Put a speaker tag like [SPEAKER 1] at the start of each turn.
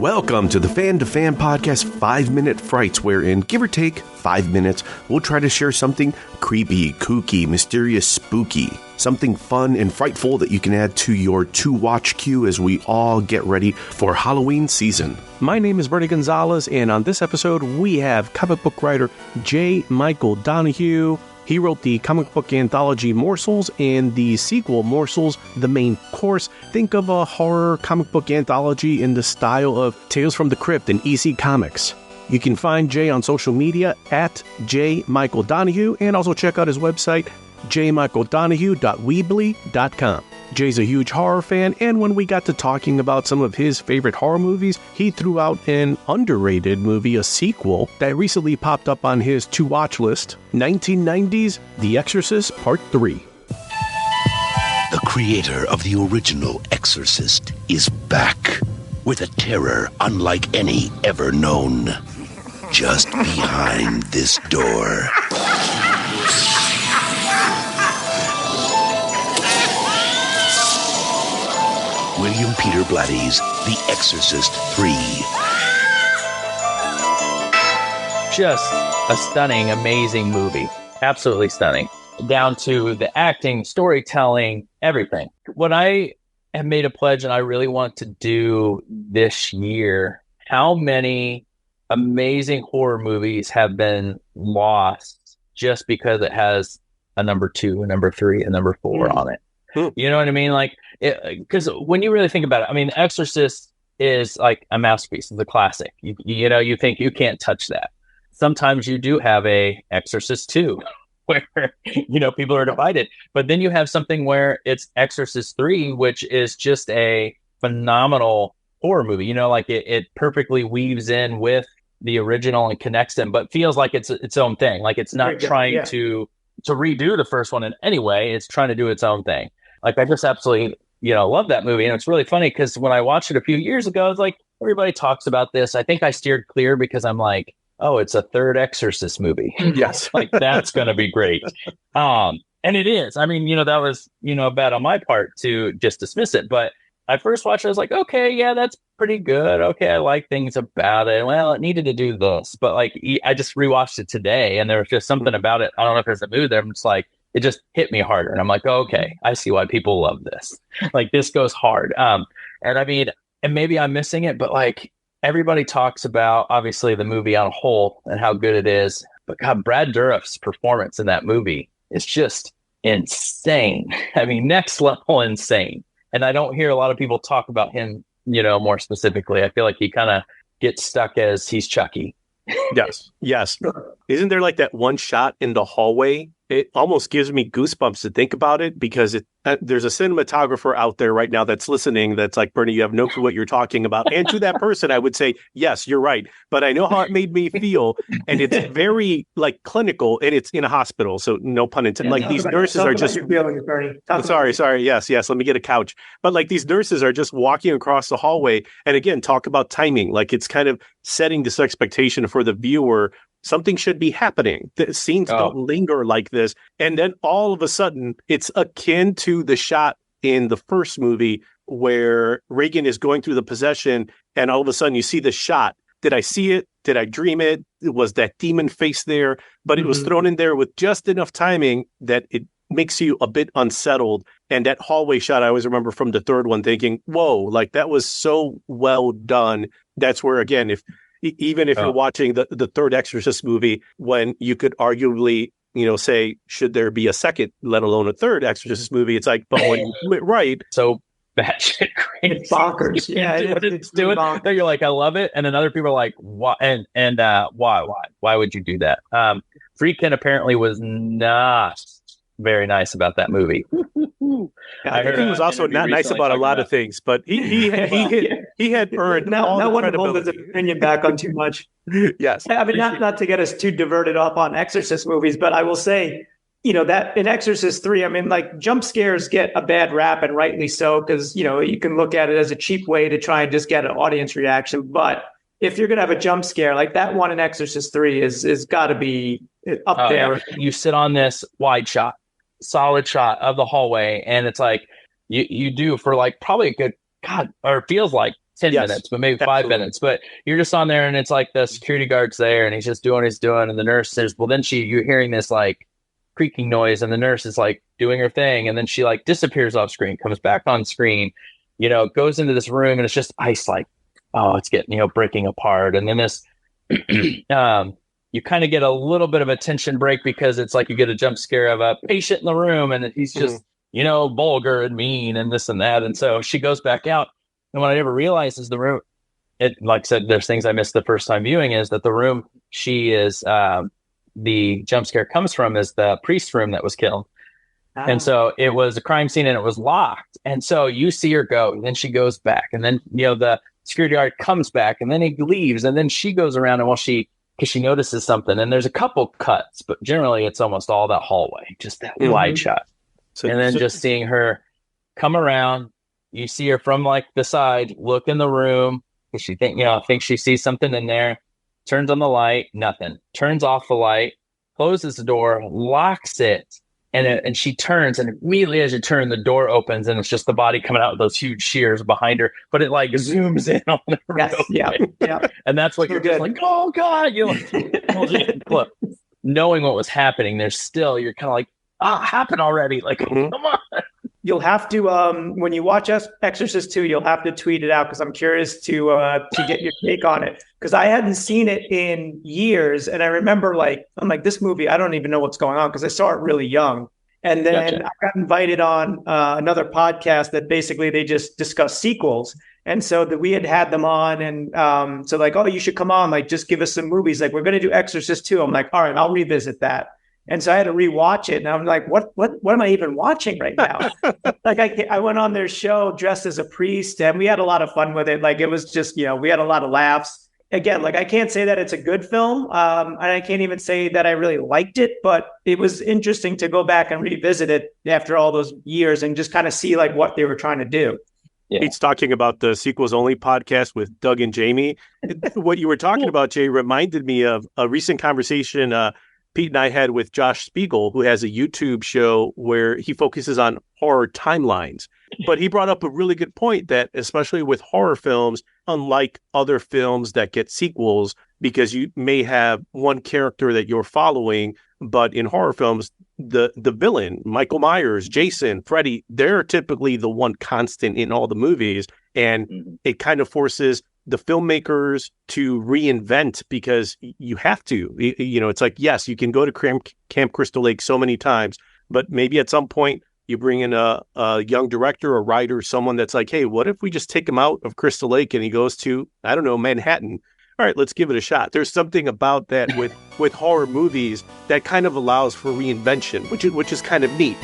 [SPEAKER 1] Welcome to the Fan2Fan Podcast 5 Minute Frights, wherein, give or take 5 minutes, we'll try to share something creepy, kooky, mysterious, spooky, something fun and frightful that you can add to your to-watch queue as we all get ready for Halloween season. My name is Bernie Gonzalez, and on this episode, we have comic book writer J. Michael Donohue. He wrote the comic book anthology Morsels and the sequel Morsels, The Main Course. Think of a horror comic book anthology in the style of Tales from the Crypt and EC Comics. You can find Jay on social media at J. Michael Donohue, and also check out his website, jmichaeldonohue.weebly.com. Jay's a huge horror fan, and when we got to talking about some of his favorite horror movies, he threw out an underrated movie, a sequel, that recently popped up on his to-watch list, 1990's The Exorcist Part 3.
[SPEAKER 2] The creator of the original Exorcist is back with a terror unlike any ever known. Just behind this door. William Peter Blatty's The Exorcist 3.
[SPEAKER 3] Just a stunning, amazing movie. Absolutely stunning. Down to the acting, storytelling, everything. What I have made a pledge and I really want to do this year, how many amazing horror movies have been lost just because it has a number 2, a number 3, a number 4 on it. You know what I mean? Like, because when you really think about it, I mean, Exorcist is like a masterpiece. It's a classic. You know, you think you can't touch that. Sometimes you do have a Exorcist 2 where, you know, people are divided. But then you have something where it's Exorcist 3, which is just a phenomenal horror movie. You know, like it perfectly weaves in with the original and connects them, but feels like it's its own thing. Like it's not trying to redo the first one in any way. It's trying to do its own thing. Like, I just absolutely, love that movie. And it's really funny because when I watched it a few years ago, it's like, everybody talks about this. I think I steered clear because I'm like, oh, it's a third Exorcist movie.
[SPEAKER 1] Yes.
[SPEAKER 3] Like, that's going to be great. And it is. I mean, that was, bad on my part to just dismiss it. But I first watched it, I was like, okay, yeah, that's pretty good. Okay, I like things about it. Well, it needed to do this. But, like, I just rewatched it today, and there was just something about it. I don't know if there's a mood there. I'm just like, it just hit me harder. And I'm like, oh, okay, I see why people love this. Like, this goes hard. And I mean, and maybe I'm missing it, but like everybody talks about obviously the movie on a whole and how good it is. But God, Brad Dourif's performance in that movie is just insane. I mean, next level insane. And I don't hear a lot of people talk about him, more specifically. I feel like he kind of gets stuck as he's Chucky.
[SPEAKER 1] Yes. Isn't there like that one shot in the hallway? It almost gives me goosebumps to think about it because there's a cinematographer out there right now that's listening that's like, Bernie, you have no clue what you're talking about. And to that person, I would say, yes, you're right. But I know how it made me feel. And it's very like clinical and it's in a hospital. So no pun intended. Like these nurses are just... Sorry. Yes. Let me get a couch. But like these nurses are just walking across the hallway. And again, talk about timing. Like it's kind of setting this expectation for the viewer. Something should be happening. The scenes don't linger like this. And then all of a sudden, it's akin to the shot in the first movie where Reagan is going through the possession and all of a sudden you see the shot. Did I see it? Did I dream it? Was that demon face there? But it was thrown in there with just enough timing that it makes you a bit unsettled. And that hallway shot, I always remember from the third one thinking, whoa, like that was so well done. That's where, again, even if you're watching the third Exorcist movie, when you could arguably, say, should there be a second, let alone a third Exorcist movie? It's like, but when you do it right.
[SPEAKER 3] So batshit crazy.
[SPEAKER 4] It's bonkers. Yeah.
[SPEAKER 3] It's doing. Bonkers. You're like, I love it. And then other people are like, why? And why would you do that? Friedkin apparently was not very nice about that movie.
[SPEAKER 1] I heard he was also not nice about a lot of things, but he had earned all the
[SPEAKER 4] want to hold
[SPEAKER 1] credibility.
[SPEAKER 4] his opinion back on too much.
[SPEAKER 1] Yes.
[SPEAKER 4] I mean, not to get us too diverted off on Exorcist movies, but I will say, that in Exorcist 3, I mean, like jump scares get a bad rap and rightly so, because, you can look at it as a cheap way to try and just get an audience reaction. But if you're gonna have a jump scare, like that one in Exorcist 3 is got to be up there.
[SPEAKER 3] Yeah. You sit on this wide shot, solid shot of the hallway, and it's like you do for like probably a good or it feels like 10 minutes, but maybe 5 minutes. But you're just on there, and it's like the security guard's there, and he's just doing what he's doing, and the nurse says, "Well, then you're hearing this like creaking noise, and the nurse is like doing her thing, and then she like disappears off screen, comes back on screen, goes into this room, and it's just ice, like, oh, it's getting breaking apart, and then this you kind of get a little bit of a tension break because it's like you get a jump scare of a patient in the room, and he's just vulgar and mean and this and that, and so she goes back out, and what I never realized is the room. It, like I said, there's things I missed the first time viewing, is that the room she is the jump scare comes from is the priest's room that was killed. And so it was a crime scene, and it was locked. And so you see her go, and then she goes back, and then the security guard comes back, and then he leaves, and then she goes around, and because she notices something, and there's a couple cuts, but generally it's almost all that hallway, just that wide shot. And then just seeing her come around, you see her from like the side, look in the room, because she thinks she sees something in there, turns on the light, nothing, turns off the light, closes the door, locks it, and she turns, and immediately as you turn, the door opens, and it's just the body coming out with those huge shears behind her, but it like zooms in on the
[SPEAKER 4] yeah.
[SPEAKER 3] And that's what you're just like, oh God, knowing what was happening, you're kind of like, happen already, like, come on.
[SPEAKER 4] You'll have to, when you watch Exorcist 2, you'll have to tweet it out, because I'm curious to get your take on it. Because I hadn't seen it in years, and I remember I'm like, this movie, I don't even know what's going on, because I saw it really young. And then I got invited on another podcast that basically they just discuss sequels. And so we had them on, and so like, oh, you should come on, like, just give us some movies. Like, we're going to do Exorcist 2. I'm like, all right, I'll revisit that. And so I had to rewatch it, and I'm like, what am I even watching right now? Like, I went on their show dressed as a priest, and we had a lot of fun with it. Like, it was just, we had a lot of laughs. Again, like, I can't say that it's a good film, and I can't even say that I really liked it, but it was interesting to go back and revisit it after all those years and just kind of see like what they were trying to do.
[SPEAKER 1] Yeah. He's talking about the Sequels Only podcast with Doug and Jamie. What you were talking about, Jay, reminded me of a recent conversation Pete and I had with Josh Spiegel, who has a YouTube show where he focuses on horror timelines. But he brought up a really good point that, especially with horror films, unlike other films that get sequels, because you may have one character that you're following, but in horror films, the villain, Michael Myers, Jason, Freddy, they're typically the one constant in all the movies. And it kind of forces the filmmakers to reinvent, because you have to. It's like, yes, you can go to Camp Crystal Lake so many times, but maybe at some point you bring in a young director, a writer, someone that's like, hey, what if we just take him out of Crystal Lake and he goes to, I don't know, Manhattan? All right, let's give it a shot. There's something about that with horror movies that kind of allows for reinvention, which is kind of neat.